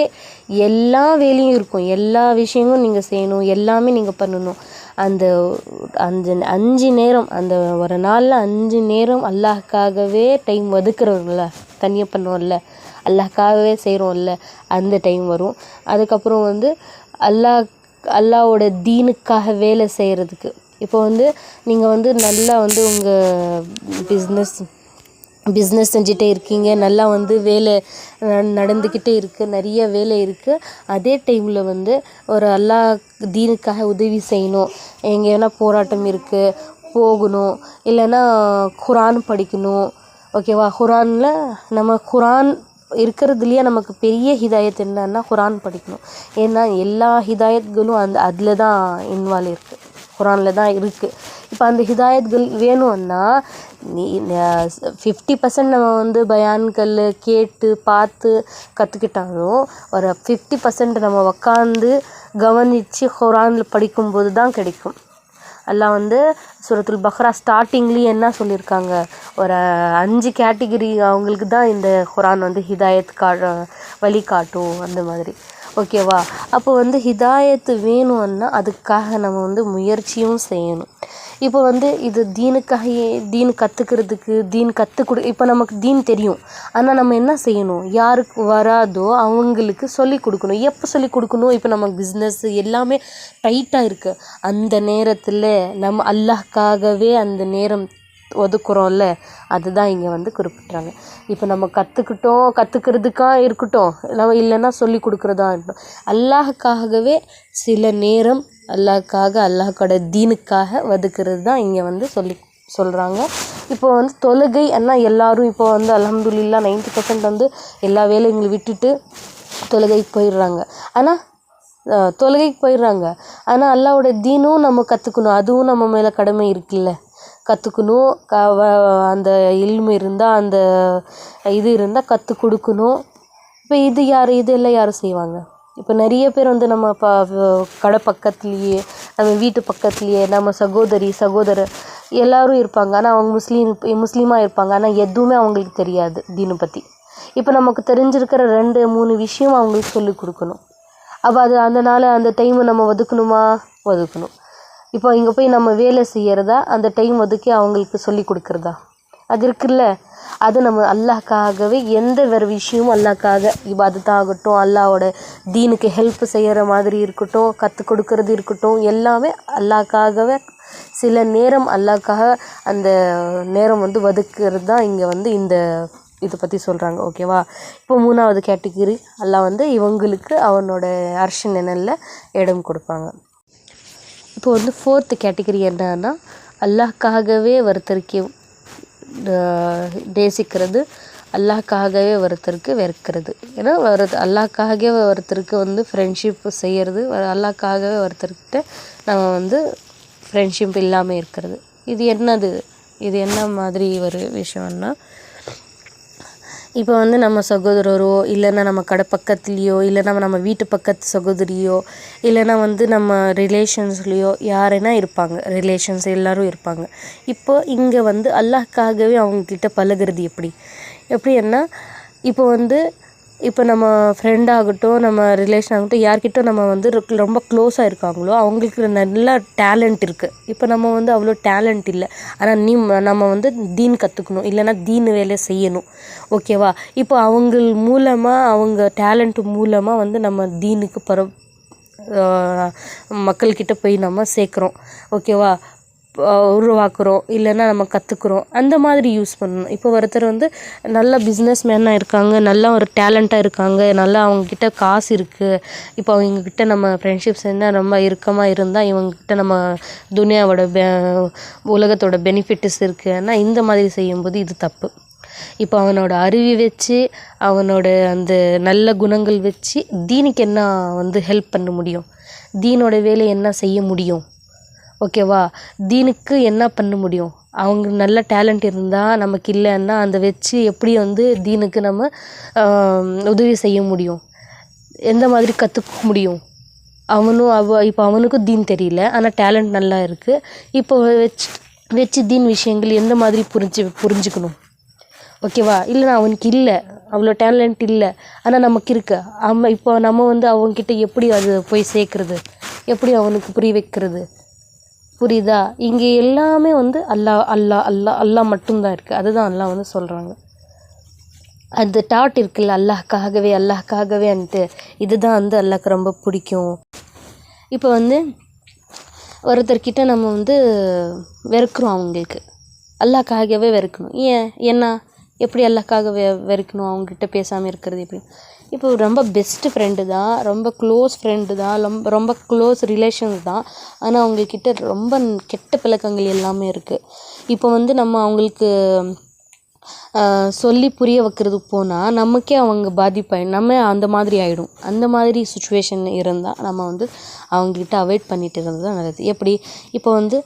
எல்லா வேலையும் இருக்கும், எல்லா விஷயமும் நீங்கள் செய்யணும், எல்லாமே நீங்கள் பண்ணணும். அந்த 5 நேரம், அந்த ஒரு நாளில் 5 நேரம் அல்லாஹ்க்காகவே டைம் ஒதுக்குறோம்ல, தனியாக பண்ணுவோம்ல, அல்லாஹ்க்காகவே செய்கிறோம்ல, அந்த டைம் வரும். அதுக்கப்புறம் வந்து அல்லாவோட தீனுக்காக வேலை செய்கிறதுக்கு. இப்போ வந்து நீங்கள் வந்து நல்லா வந்து உங்கள் பிஸ்னஸ் செஞ்சுட்டே இருக்கீங்க, நல்லா வந்து வேலை நடந்துக்கிட்டே இருக்குது, நிறைய வேலை இருக்குது. அதே டைமில் வந்து ஒரு அல்லாஹ் தீனுக்காக உதவி செய்யணும், எங்கேனா போராட்டம் இருக்குது போகணும், இல்லைன்னா குரான் படிக்கணும். ஓகேவா? குரான் இருக்கிறதுலையே நமக்கு பெரிய ஹிதாயத் என்னன்னா குரான் படிக்கணும். ஏன்னா எல்லா ஹிதாயத்களும் அதில் தான் இன்வால்வ் இருக்குது, குரானில் தான் இருக்குது. இப்போ அந்த ஹிதாயத்கள் வேணும்னா 50% நம்ம வந்து பயான்கள் கேட்டு பார்த்து கற்றுக்கிட்டாலும் ஒரு 50% நம்ம உக்காந்து கவனித்து குரானில் படிக்கும்போது தான் கிடைக்கும். அல்லாஹ் வந்து சூரத்துல் பக்ரா ஸ்டார்டிங்லேயே என்ன சொல்லியிருக்காங்க, ஒரு 5 கேட்டகிரி அவங்களுக்கு தான் இந்த குரான் வந்து ஹிதாயத் வழிகாட்டும் அந்த மாதிரி. ஓகேவா? அப்போ வந்து ஹிதாயத்து வேணும்னா அதுக்காக நம்ம வந்து முயற்சியும் செய்யணும். இப்போ வந்து இது தீன் கற்றுக்கிறதுக்கு இப்போ நமக்கு தீன் தெரியும், ஆனால் நம்ம என்ன செய்யணும், யாருக்கு வராதோ அவங்களுக்கு சொல்லி கொடுக்கணும். எப்போ சொல்லி கொடுக்கணும்? இப்போ நம்ம பிஸ்னஸ் எல்லாமே டைட்டாக இருக்குது, அந்த நேரத்தில் நம்ம அல்லாஹ்க்காகவே அந்த நேரம் ஒதுக்குறோம்ல, அதுதான் இங்கே வந்து குறிப்பிட்றாங்க. இப்போ நம்ம கற்றுக்கிறதுக்காக இருக்கட்டும், நம்ம இல்லைன்னா சொல்லி கொடுக்குறதா இருக்கட்டும், அல்லாஹ்க்காகவே சில நேரம் அல்லாஹ்வோட தீனுக்காக ஒதுக்குறது தான் இங்கே வந்து சொல்கிறாங்க. இப்போ வந்து தொழுகை ஆனால் எல்லோரும் இப்போ வந்து அல்ஹம்துலில்லாஹ் 90% வந்து எல்லா வேலைங்களை விட்டுட்டு தொழுகைக்கு போயிடுறாங்க. ஆனால் அல்லாஹ்வோட தீனும் நம்ம கற்றுக்கணும், அதுவும் நம்ம மேலே கடமை இருக்குல்ல, கற்றுக்கணும். அந்த இல்மு இருந்தால், அந்த இது இருந்தால் கற்றுக் கொடுக்கணும். இப்போ இதெல்லாம் யாரும் செய்வாங்க? இப்போ நிறைய பேர் வந்து நம்ம கடை பக்கத்துலேயே, நம்ம வீட்டு பக்கத்துலேயே நம்ம சகோதரர் எல்லோரும் இருப்பாங்க, ஆனால் அவங்க முஸ்லீமாக இருப்பாங்க, ஆனால் எதுவுமே அவங்களுக்கு தெரியாது தீனை பற்றி. இப்போ நமக்கு தெரிஞ்சிருக்கிற 2-3 விஷயம் அவங்களுக்கு சொல்லிக் கொடுக்கணும். அப்போ அந்த டைமை நம்ம ஒதுக்கணும். இப்போ இங்கே போய் நம்ம வேலை செய்கிறதா, அந்த டைம் ஒதுக்கி அவங்களுக்கு சொல்லி கொடுக்குறதா, அது இருக்குல்ல, அது நம்ம அல்லாஹ்க்காகவே எந்த வேறு விஷயமும் அல்லாஹ்க்காக இபாதத்தாகட்டும், அல்லாஹ்வோட தீனுக்கு ஹெல்ப் செய்கிற மாதிரி இருக்கட்டும், கற்றுக் கொடுக்கறது இருக்கட்டும், எல்லாமே அல்லாஹ்க்காகவே சில நேரம் அல்லாஹ்க்காக அந்த நேரம் வந்து ஒதுக்குறது தான் இங்கே வந்து இந்த இதை பற்றி சொல்கிறாங்க. ஓகேவா? இப்போ 3வது கேட்டகிரி, அல்லாஹ் வந்து இவங்களுக்கு அவனோட அர்ஷ் நிழல்ல இடம் கொடுப்பாங்க. இப்போ வந்து 4th கேட்டகிரி என்னன்னா, அல்லாஹ்க்காகவே ஒருத்தருக்கு நேசிக்கிறது, அல்லாஹ்க்காகவே ஒருத்தருக்கு வெறுக்கிறது. ஏன்னா அல்லாஹ்க்காகவே ஒருத்தருக்கு வந்து ஃப்ரெண்ட்ஷிப் செய்கிறது, அல்லாஹ்க்காகவே ஒருத்தர்கிட்ட நம்ம வந்து ஃப்ரெண்ட்ஷிப் இல்லாமல் இருக்கிறது. இது என்ன மாதிரி ஒரு விஷயம்னா, இப்போ வந்து நம்ம சகோதரரோ, இல்லைன்னா நம்ம கடை பக்கத்துலேயோ, இல்லைன்னா நம்ம வீட்டு பக்கத்து சகோதரியோ, இல்லைன்னா வந்து நம்ம ரிலேஷன்ஸ்லேயோ யாருன்னா இருப்பாங்க, ரிலேஷன்ஸ் எல்லோரும் இருப்பாங்க. இப்போ இங்கே வந்து அல்லாஹ்க்காகவே அவங்கக்கிட்ட பழகிறது எப்படின்னா, இப்போ நம்ம ஃப்ரெண்டாகட்டும், நம்ம ரிலேஷன் ஆகட்டும், யார்கிட்ட நம்ம வந்து ரொம்ப க்ளோஸாக இருக்காங்களோ அவங்களுக்கு நல்லா டேலண்ட் இருக்குது. இப்போ நம்ம வந்து அவ்வளோ டேலண்ட் இல்லை, ஆனால் நம்ம வந்து தீன் கற்றுக்கணும், இல்லைன்னா தீன் வேலை செய்யணும். ஓகேவா? இப்போ அவங்க டேலண்ட் மூலமாக வந்து நம்ம தீனுக்கு மக்கள்கிட்ட போய் நம்ம சேர்க்குறோம். ஓகேவா? உருவாக்குறோம், இல்லைன்னா நம்ம கற்றுக்குறோம், அந்த மாதிரி யூஸ் பண்ணணும். இப்போ ஒருத்தர் வந்து நல்ல பிஸ்னஸ் மேனாக இருக்காங்க, நல்லா ஒரு டேலண்ட்டாக இருக்காங்க, நல்லா அவங்கக்கிட்ட காசு இருக்குது, இப்போ அவங்கக்கிட்ட நம்ம ஃப்ரெண்ட்ஷிப் செஞ்சால் ரொம்ப இறுக்கமாக இருந்தால் இவங்கக்கிட்ட நம்ம துனியாவோட உலகத்தோட பெனிஃபிட்ஸ் இருக்குன்னா இந்த மாதிரி செய்யும்போது இது தப்பு. இப்போ அவனோட அறிவு வச்சு, அவனோட அந்த நல்ல குணங்கள் வச்சு தீனுக்கு என்ன வந்து ஹெல்ப் பண்ண முடியும், தீனோட வேலை என்ன செய்ய முடியும்? ஓகேவா? தீனுக்கு என்ன பண்ண முடியும்? அவங்க நல்ல டேலண்ட் இருந்தால், நமக்கு இல்லைன்னா அந்த வச்சு எப்படி வந்து தீனுக்கு நம்ம உதவி செய்ய முடியும், எந்த மாதிரி கற்றுக்க முடியும்? இப்போ அவனுக்கும் தீன் தெரியல, ஆனால் டேலண்ட் நல்லா இருக்குது. இப்போ வச்சு தீன் விஷயங்கள் எந்த மாதிரி புரிஞ்சுக்கணும்? ஓகேவா? இல்லைனா அவனுக்கு இல்லை, அவ்வளோ டேலண்ட் இல்லை, ஆனால் நமக்கு இருக்கு. இப்போ நம்ம வந்து அவங்கக்கிட்ட எப்படி அது போய் சேர்க்குறது, எப்படி அவனுக்கு புரிய வைக்கிறது? புரியுதா? இங்கே எல்லாமே வந்து அல்லாஹ் அல்லாஹ் அல்லாஹ் அல்லாஹ் மட்டும்தான் இருக்குது. அதுதான் அல்லாஹ் வந்து சொல்கிறாங்க. அந்த தாட் இருக்குல்ல, அல்லாஹ்க்காகவேன்ட்டு, இதுதான் வந்து அல்லாஹ்க்கு ரொம்ப பிடிக்கும். இப்போ வந்து ஒருத்தர்கிட்ட நம்ம வந்து வெறுக்கிறோம், அவங்களுக்கு அல்லாஹ்க்காகவே வெறுக்கணும். ஏன்னா எப்படி அல்லாஹ்க்காக வெறுக்கணும்? அவங்ககிட்ட பேசாமல் இருக்கிறது எப்படி? இப்போ ரொம்ப பெஸ்ட்டு ஃப்ரெண்டு தான், ரொம்ப க்ளோஸ் ஃப்ரெண்டு தான், ரொம்ப க்ளோஸ் ரிலேஷன்ஸ் தான், ஆனால் அவங்கக்கிட்ட ரொம்ப கெட்ட பழக்கங்கள் எல்லாமே இருக்குது. இப்போ வந்து நம்ம அவங்களுக்கு சொல்லி புரிய வைக்கிறதுக்கு போனால் நமக்கே அவங்க பாதிப்பாயிடும், நம்ம அந்த மாதிரி ஆகிடும். அந்த மாதிரி சுச்சுவேஷன் இருந்தால் நம்ம வந்து அவங்கக்கிட்ட அவாய்ட் பண்ணிட்டு இருந்தது தான் நல்லது. எப்படி? இப்போ வந்து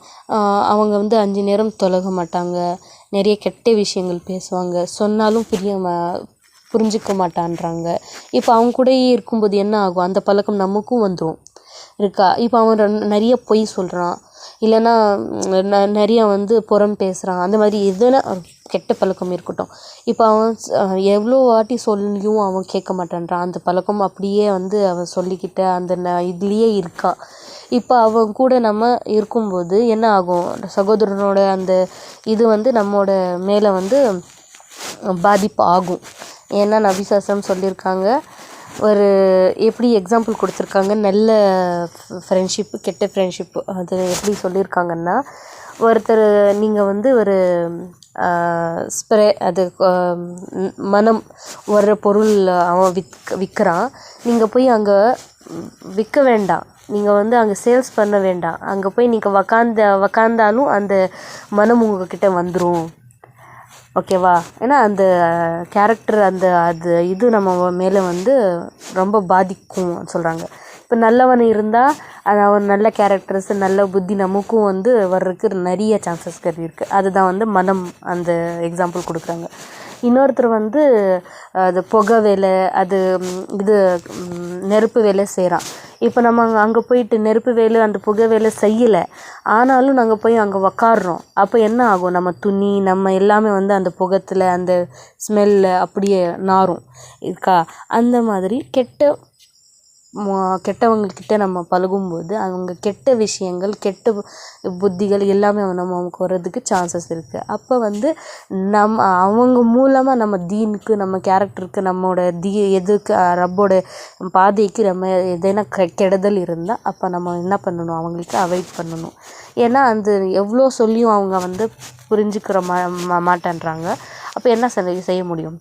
அவங்க வந்து 5 நேரம் தொழக மாட்டாங்க, நிறைய கெட்ட விஷயங்கள் பேசுவாங்க, சொன்னாலும் புரிஞ்சிக்க மாட்டான்றாங்க. இப்போ அவங்க கூடயே இருக்கும்போது என்ன ஆகும்? அந்த பழக்கம் நமக்கும் வந்துடும் இருக்கா? இப்போ அவன் நிறைய பொய் சொல்கிறான், இல்லைன்னா நிறைய வந்து புறம் பேசுகிறான், அந்த மாதிரி எதுனா கெட்ட பழக்கம் இருக்கட்டும். இப்போ அவன் எவ்வளோ வாட்டி சொல்லியும் அவன் கேட்க மாட்டேன்றான். அந்த பழக்கம் அப்படியே வந்து அவன் சொல்லிக்கிட்ட அந்த இதுலேயே இருக்கான். இப்போ அவன் கூட நம்ம இருக்கும்போது என்ன ஆகும்? சகோதரனோட அந்த இது வந்து நம்மோட மேலே வந்து பாதிப்பு ஆகும். ஏன்னா நபிசாசம் சொல்லியிருக்காங்க, ஒரு எப்படி எக்ஸாம்பிள் கொடுத்துருக்காங்க, நல்ல ஃப்ரெண்ட்ஷிப்பு கெட்ட ஃப்ரெண்ட்ஷிப்பு. அது எப்படி சொல்லியிருக்காங்கன்னா, ஒருத்தர் நீங்கள் வந்து ஒரு ஸ்ப்ரே, அது மனம் ஒரு பொருள் அவன் விற்கிறான், நீங்கள் போய் அங்கே விற்க வேண்டாம், நீங்கள் வந்து அங்கே சேல்ஸ் பண்ண வேண்டாம், அங்கே போய் நீங்கள் உக்காந்தாலும் அந்த மனம் உங்கள்கிட்ட வந்துடும். ஓகேவா? ஏன்னா அந்த கேரக்டர் அது இது நம்ம மேலே வந்து ரொம்ப பாதிக்கும் சொல்கிறாங்க. இப்போ நல்லவன் இருந்தால் அவன் நல்ல கேரக்டர்ஸ், நல்ல புத்தி நமக்கும் வந்து வர்றதுக்கு நிறைய சான்சஸ் இருக்குது. அதுதான் வந்து மனம் அந்த எக்ஸாம்பிள் கொடுக்குறாங்க. இன்னொருத்தர் வந்து அது புகை வேலை, அது இது நெருப்பு வேலை செய்கிறான். இப்போ நம்ம அங்கே போயிட்டு நெருப்பு வேலை அந்த புகை வேலை செய்யலை, ஆனாலும் நாங்கள் போய் அங்கே உக்காடுறோம். அப்போ என்ன ஆகும்? நம்ம துணி நம்ம எல்லாமே வந்து அந்த புகத்தில் அந்த ஸ்மெல்ல அப்படியே நாரும் இருக்கா? அந்த மாதிரி கெட்டவங்கக்கிட்ட நம்ம பழகும்போது அவங்க கெட்ட விஷயங்கள், கெட்ட புத்திகள் எல்லாமே நமக்கு வர்றதுக்கு சான்சஸ் இருக்குது. அப்போ வந்து அவங்க மூலமாக நம்ம தீனுக்கு, நம்ம கேரக்டருக்கு, நம்மளோட எதுக்கு ரப்போட பாதைக்கு நம்ம எதனா கெடுதல் இருந்தால் அப்போ நம்ம என்ன பண்ணணும்? அவங்களுக்கு அவாய்ட் பண்ணணும். ஏன்னா அந்த எவ்வளோ சொல்லியும் அவங்க வந்து புரிஞ்சுக்கிற மாட்டேன்றாங்க. அப்போ என்ன செய்ய முடியும்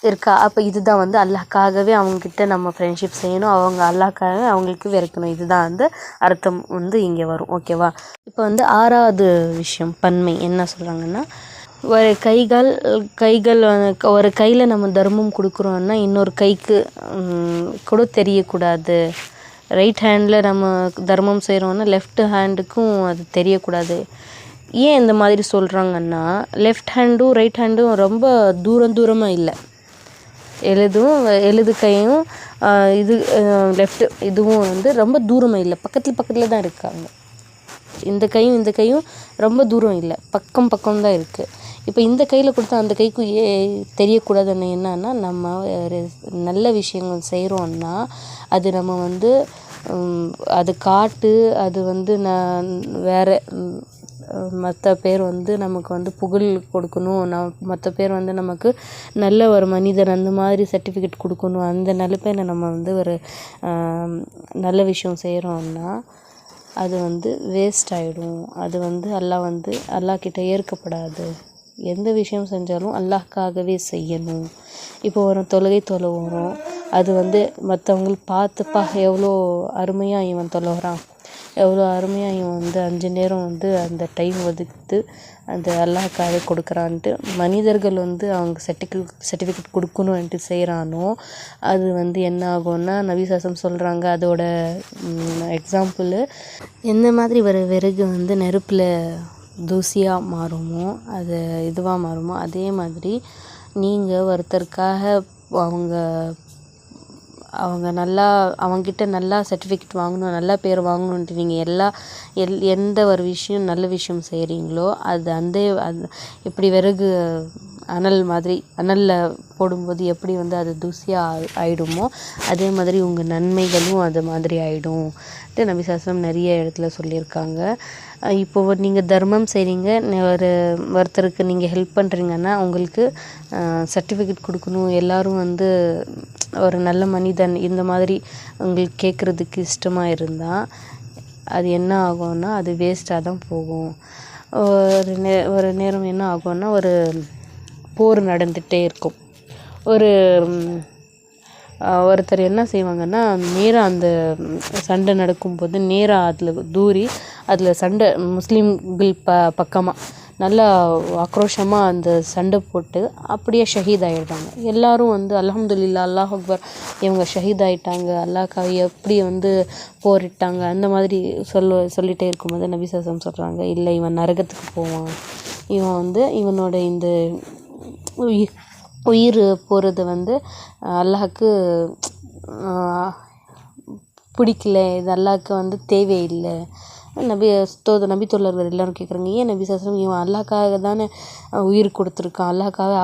இருக்கா? அப்போ இதுதான் வந்து அல்லாஹ்க்காகவே அவங்கக்கிட்ட நம்ம ஃப்ரெண்ட்ஷிப் செய்யணும், அவங்க அல்லாஹ்க்காக அவங்களுக்கு வெறுக்கணும். இதுதான் வந்து அர்த்தம் வந்து இங்கே வரும். ஓகேவா? இப்போ வந்து 6வது விஷயம் பன்மை என்ன சொல்கிறாங்கன்னா, ஒரு கைகள் ஒரு கையில் நம்ம தர்மம் கொடுக்குறோன்னா இன்னொரு கைக்கு கூட தெரியக்கூடாது. ரைட் ஹேண்டில் நம்ம தர்மம் செய்கிறோன்னா லெஃப்ட் ஹேண்டுக்கும் அது தெரியக்கூடாது. ஏன் இந்த மாதிரி சொல்கிறாங்கன்னா, லெஃப்ட் ஹேண்டும் ரைட் ஹேண்டும் ரொம்ப தூரமாக இல்லை, எழுது கையும் இது லெஃப்ட் இதுவும் வந்து ரொம்ப தூரமாக இல்லை, பக்கத்தில் தான் இருக்காங்க. இந்த கையும் ரொம்ப தூரம் இல்லை, பக்கம் தான் இருக்குது. இப்போ இந்த கையில் கொடுத்தா அந்த கைக்கு தெரியக்கூடாதுன்னு என்னன்னா, நம்ம நல்ல விஷயங்கள் செய்கிறோன்னா அது நம்ம வந்து அது அது வந்து நான் வேறு மற்ற பேர் வந்து நமக்கு வந்து புகழ் கொடுக்கணும், மற்ற பேர் வந்து நமக்கு நல்ல ஒரு மனிதன் அந்த மாதிரி சர்டிஃபிகேட் கொடுக்கணும். அந்த நிலைமையில நம்ம வந்து ஒரு நல்ல விஷயம் செய்கிறோன்னா அது வந்து வேஸ்ட் ஆகிடும். அது வந்து அல்லாஹ்கிட்ட ஏற்கப்படாது. எந்த விஷயம் செஞ்சாலும் அல்லாஹ்க்காகவே செய்யணும். இப்போ ஒரு தொழுகிறோம், அது வந்து மற்றவங்களுக்கு பார்த்துப்பா எவ்வளோ அருமையாக இவன் தொழுகிறான், எவ்வளோ அருமையாக இவன் வந்து 5 நேரம் வந்து அந்த டைம் ஒதுக்கிட்டு அந்த அல்லாஹ்க்காக கொடுக்குறான்ட்டு மனிதர்கள் வந்து அவங்க சர்டிஃபிகேட் கொடுக்கணுன்ட்டு செய்கிறானோ அது வந்து என்ன ஆகும்னா, நபிசாசம் சொல்கிறாங்க அதோட எக்ஸாம்பிள் எந்த மாதிரி விறகு வந்து நெருப்பில் தூசியாக மாறுமோ, அது இதுவாக மாறுமோ, அதே மாதிரி நீங்கள் ஒருத்தருக்காக அவங்க நல்லா அவங்கக்கிட்ட நல்லா சர்டிஃபிகேட் வாங்கணும், நல்லா பேர் வாங்கணுன்ட்டு நீங்கள் எந்த ஒரு விஷயம் நல்ல விஷயம் செய்கிறீங்களோ அது எப்படி விறகு அனல் மாதிரி அனலில் போடும்போது எப்படி வந்து அது தூசியாக ஆயிடுமோ அதே மாதிரி உங்கள் நன்மைகளும் அது மாதிரி ஆகிடும்ட்டு நபி சாஸ்திரம் நிறைய இடத்துல சொல்லியிருக்காங்க. இப்போது நீங்கள் தர்மம் செய்கிறீங்க, ஒருத்தருக்கு நீங்கள் ஹெல்ப் பண்ணுறீங்கன்னா உங்களுக்கு சர்டிஃபிகேட் கொடுக்கணும், எல்லோரும் வந்து ஒரு நல்ல மனிதன் இந்த மாதிரி உங்களுக்கு கேட்குறதுக்கு இஷ்டமாக இருந்தால் அது என்ன ஆகும்னா அது வேஸ்ட்டாக தான் போகும். ஒரு நேரம் என்ன ஆகும்னா ஒரு போர் நடந்துகிட்டே இருக்கும். ஒருத்தர் என்ன செய்வாங்கன்னா நேராக அந்த சண்டை நடக்கும்போது நேராக அதில் அதில் சண்டை முஸ்லீம்கள் பக்கமாக நல்லா ஆக்ரோஷமாக அந்த சண்டை போட்டு அப்படியே ஷஹீத் ஆகிடுறாங்க. எல்லோரும் வந்து அல்ஹம்துலில்லாஹ், அல்லாஹ் அக்பர், இவங்க ஷஹீத் ஆகிட்டாங்க, அல்லாஹ்க்காக எப்படி வந்து போரிட்டாங்க அந்த மாதிரி சொல்லிகிட்டே இருக்கும்போது நபி ஸல்லல்லாஹு சொல்கிறாங்க, இல்லை இவன் நரகத்துக்கு போவான், இவன் வந்து இவனோட இந்த உயிர் போகிறது வந்து அல்லாஹ்க்கு பிடிக்கல, இது அல்லாஹ்க்கு வந்து தேவையில்லை. நபி தோழர்கள் எல்லோரும் கேட்குறாங்க, ஏன் நபி ஸல்லல்லாஹு இவன் அல்லாஹ்க்காக தானே உயிர் கொடுத்துருக்கான், அல்லாஹ்க்காக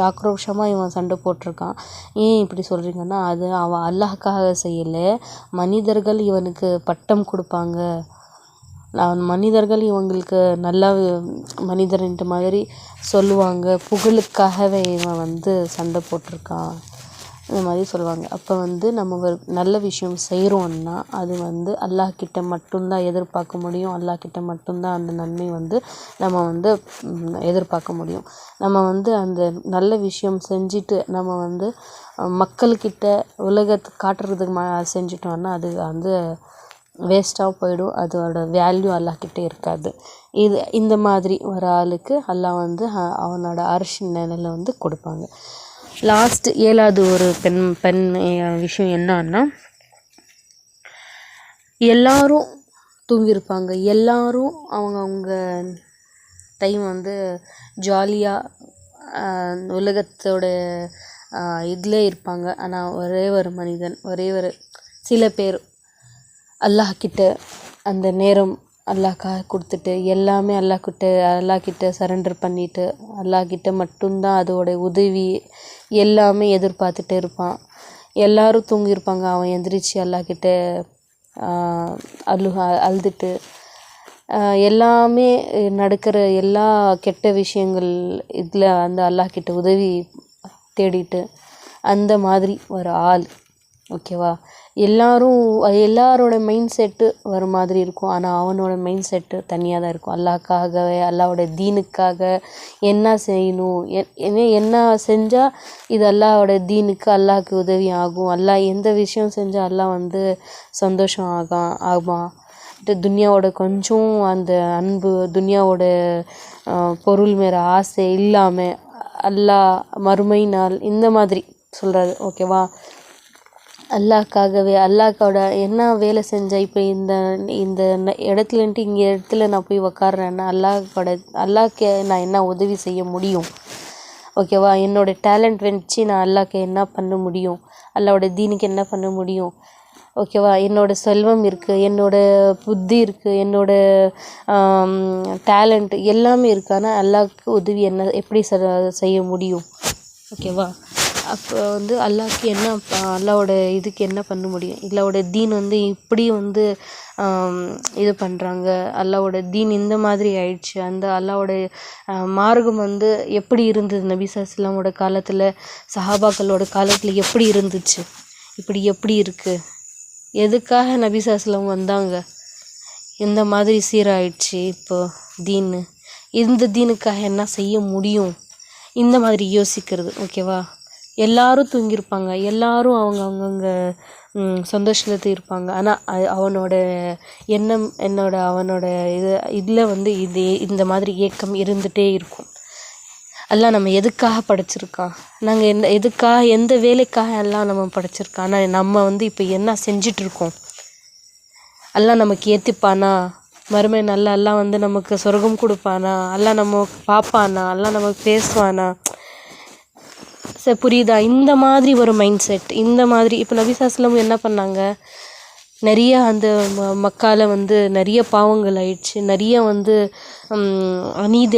ஆக்ரோஷமாக இவன் சண்டை போட்டிருக்கான், ஏன் இப்படி சொல்கிறீங்கன்னா அது அவன் அல்லாஹ்க்காக செய்யலை, மனிதர்கள் இவனுக்கு பட்டம் கொடுப்பாங்க, மனிதர்கள் இவங்களுக்கு நல்லா மனிதர்ன்ற மாதிரி சொல்லுவாங்க, புகழுக்காகவே இவன் வந்து சண்டை போட்டிருக்கான் இந்த மாதிரி சொல்லுவாங்க. அப்போ வந்து நம்ம ஒரு நல்ல விஷயம் செய்கிறோன்னா அது வந்து அல்லாஹ்கிட்ட மட்டும்தான் எதிர்பார்க்க முடியும், அல்லாஹ்கிட்ட மட்டும்தான் அந்த நன்மை வந்து நம்ம வந்து எதிர்பார்க்க முடியும். நம்ம வந்து அந்த நல்ல விஷயம் செஞ்சுட்டு நம்ம வந்து மக்கள்கிட்ட உலகத்துக்கு காட்டுறதுக்கு செஞ்சிட்டோன்னா அது வந்து வேஸ்ட்டாக போயிடும், அதோட வேல்யூ அல்லாஹ்கிட்ட இருக்காது. இந்த மாதிரி ஒரு ஆளுக்கு அல்லாஹ் வந்து அவனோட அர்ஷ் நிழலை வந்து கொடுப்பாங்க. லாஸ்ட் 7வது ஒரு பெண் விஷயம் என்னன்னா, எல்லாரும் தூங்கியிருப்பாங்க, எல்லாரும் அவங்க டைம் வந்து ஜாலியாக உலகத்தோட இதில் இருப்பாங்க. ஆனால் ஒரே ஒரு மனிதன், சில பேர் அல்லாஹ்கிட்ட அந்த நேரம் அல்லாஹ்க்காக கொடுத்துட்டு எல்லாமே அல்லாஹ்கிட்ட சரண்டர் பண்ணிவிட்டு அல்லாஹ்கிட்ட மட்டும்தான் அதோட உதவி எல்லாமே எதிர்பார்த்துட்டு இருப்பான். எல்லோரும் தூங்கியிருப்பாங்க, அவன் எந்திரிச்சு அல்லாஹ்கிட்ட அழுதுட்டு எல்லாமே நடக்கிற எல்லா கெட்ட விஷயங்கள் இதில் அந்த அல்லாஹ்கிட்ட உதவி தேடிட்டு அந்த மாதிரி ஒரு ஆள். ஓகேவா, எல்லாரோட மைண்ட் செட்டு ஒரு மாதிரி இருக்கும், ஆனால் அவனோட மைண்ட் செட்டு தனியாக தான் இருக்கும். அல்லாஹ்க்காகவே அல்லாஹ்வோட தீனுக்காக என்ன செய்யணும், என்ன செஞ்சால் இது அல்லாஹ்வோட தீனுக்கு அல்லாஹ்க்கு உதவி ஆகும், அல்லாஹ் எந்த விஷயம் செஞ்சால் அல்லாஹ் வந்து சந்தோஷம் ஆகும், துன்யாவோட கொஞ்சம் அந்த அன்பு, துன்யாவோட பொருள் மேலே ஆசை இல்லாமல் அல்லாஹ் மறுமை நாள் இந்த மாதிரி சொல்கிறாரு. ஓகேவா, அல்லாஹ்க்காகவே அல்லாஹ்வோட என்ன வேலை செஞ்சால் இப்போ இந்த இடத்துலன்ட்டு இங்கே இடத்துல நான் போய் உக்காடுறேன்னா அல்லாஹ்க்கு நான் என்ன உதவி செய்ய முடியும். ஓகேவா, என்னோடய டேலண்ட் வச்சு நான் அல்லாஹ்க்கு என்ன பண்ண முடியும், அல்லாஹ்வோட தீனுக்கு என்ன பண்ண முடியும். ஓகேவா, என்னோடய செல்வம் இருக்குது, என்னோடய புத்தி இருக்குது, என்னோடய டேலண்ட் எல்லாமே இருக்குது, ஆனால் அல்லாஹ்க்கு உதவி எப்படி செய்ய முடியும். ஓகேவா, அப்போ வந்து அல்லாஹ்க்கு அல்லாஹ்வோட இதுக்கு என்ன பண்ண முடியும். அல்லாஹ்வோட தீன் வந்து இப்படி வந்து இது பண்ணுறாங்க, அல்லாஹ்வோட தீன் இந்த மாதிரி ஆயிடுச்சு, அந்த அல்லாஹ்வோட மார்க்கம் வந்து எப்படி இருந்தது நபி ஸல்லல்லாஹு காலத்தில், சஹாபாக்களோட காலத்தில் எப்படி இருந்துச்சு, இப்படி எப்படி இருக்குது, எதுக்காக நபி ஸல்லல்லாஹு வந்தாங்க, இந்த மாதிரி சீராயிடுச்சு இப்போ தீனு, இந்த தீனுக்காக என்ன செய்ய முடியும், இந்த மாதிரி யோசிக்கிறது. ஓகேவா, எல்லாரும் தூங்கியிருப்பாங்க, எல்லாரும் அவங்கவுங்க சந்தோஷத்தில் இருப்பாங்க, ஆனால் அவனோட எண்ணம் அவனோட இதில் வந்து இந்த மாதிரி ஏக்கம் இருந்துகிட்டே இருக்கும். அல்லாஹ் நம்ம எதுக்காக படைச்சிருக்கான், நாங்கள் எந்த வேலைக்காக எல்லாம் நம்ம படைச்சிருக்கான், ஆனால் நம்ம வந்து இப்போ என்ன செஞ்சிட்ருக்கோம், அல்லாஹ் நமக்கு ஏற்றுப்பானா, மறுமை நல்லா அல்லாஹ் வந்து நமக்கு சொர்க்கம் கொடுப்பானா, அல்லாஹ் நம்ம பார்ப்பானா, அல்லாஹ் நமக்கு பேசுவானா, புரியுதா. இந்த மாதிரி ஒரு மைண்ட் செட், இந்த மாதிரி இப்போ நபி ஸல்லல்லாஹு என்ன பண்ணாங்க, நிறைய அந்த மக்கால வந்து நிறைய பாவங்கள் ஆயிடுச்சு, நிறைய வந்து அநீதி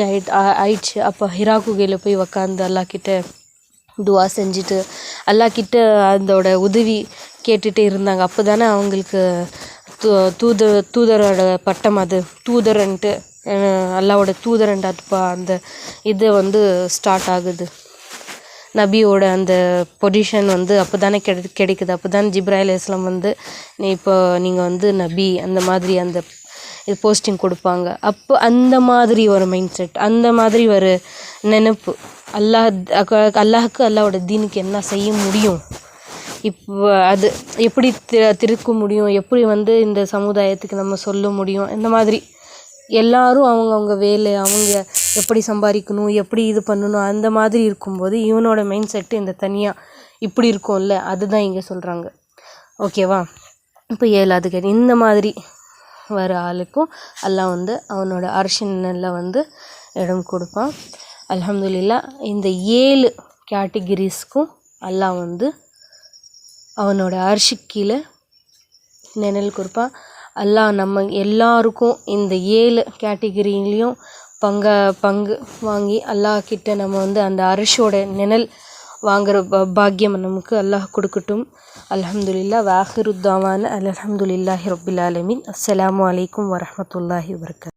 ஆயிடுச்சு. அப்போ ஹிரா குகையில் போய் உக்காந்து அல்லாஹ்கிட்ட துவா செஞ்சுட்டு அல்லாஹ்கிட்ட அதோட உதவி கேட்டுகிட்டே இருந்தாங்க. அப்போ தானே அவங்களுக்கு தூதரோட பட்டம், அது தூதரன்ட்டு அல்லாவோட தூதரன்ட்டு அதுப்பா அந்த இது வந்து ஸ்டார்ட் ஆகுது. நபியோட அந்த பொசிஷன் வந்து அப்போ தானே கிடைக்குது. அப்போ தான் ஜிப்ராயில் அலைஹிஸ்ஸலாம் வந்து நீங்கள் வந்து நபி அந்த மாதிரி அந்த இது போஸ்டிங் கொடுப்பாங்க. அப்போ அந்த மாதிரி ஒரு மைண்ட் செட், அந்த மாதிரி ஒரு நினைப்பு, அல்லாஹுக்கு அல்லாவோட தீனுக்கு என்ன செய்ய முடியும், இப்போ அது எப்படி திருக்க முடியும், எப்படி வந்து இந்த சமுதாயத்துக்கு நம்ம சொல்ல முடியும், இந்த மாதிரி எல்லாரும் அவங்கவுங்க வேலை, அவங்க எப்படி சம்பாதிக்கணும், எப்படி இது பண்ணணும், அந்த மாதிரி இருக்கும்போது இவனோட மைண்ட் செட்டு இந்த தனியாக இப்படி இருக்கும்ல, அதுதான் இங்கே சொல்கிறாங்க. ஓகேவா? இப்போ 7வது கேள்வி, இந்த மாதிரி வர ஆளுக்கும் அல்லாஹ் வந்து அவனோட அர்ஷினில் வந்து இடம் கொடுப்பான். அல்ஹம்துலில்லாஹ். இந்த 7 கேட்டகிரிஸ்க்கும் அல்லாஹ் வந்து அவனோட அர்ஷுக்கு கீழே நிழல் கொடுப்பான். அல்லாஹ் நம்ம எல்லாருக்கும் இந்த 7 கேட்டகிரிலையும் பங்கு வாங்கி அல்லாஹ்கிட்ட நம்ம வந்து அந்த அர்ஷோட நிழல் வாங்குகிற பாக்கியம் நமக்கு அல்லாஹ் கொடுக்கட்டும். அல்ஹம்துலில்லாஹ். வாஹிரு தாவான அல்ஹம்துலில்லாஹி ரப்பில் ஆலமீன். அஸ்ஸலாமு அலைக்கும் வரஹ்மத்துல்லாஹி வபரகாத்துஹு.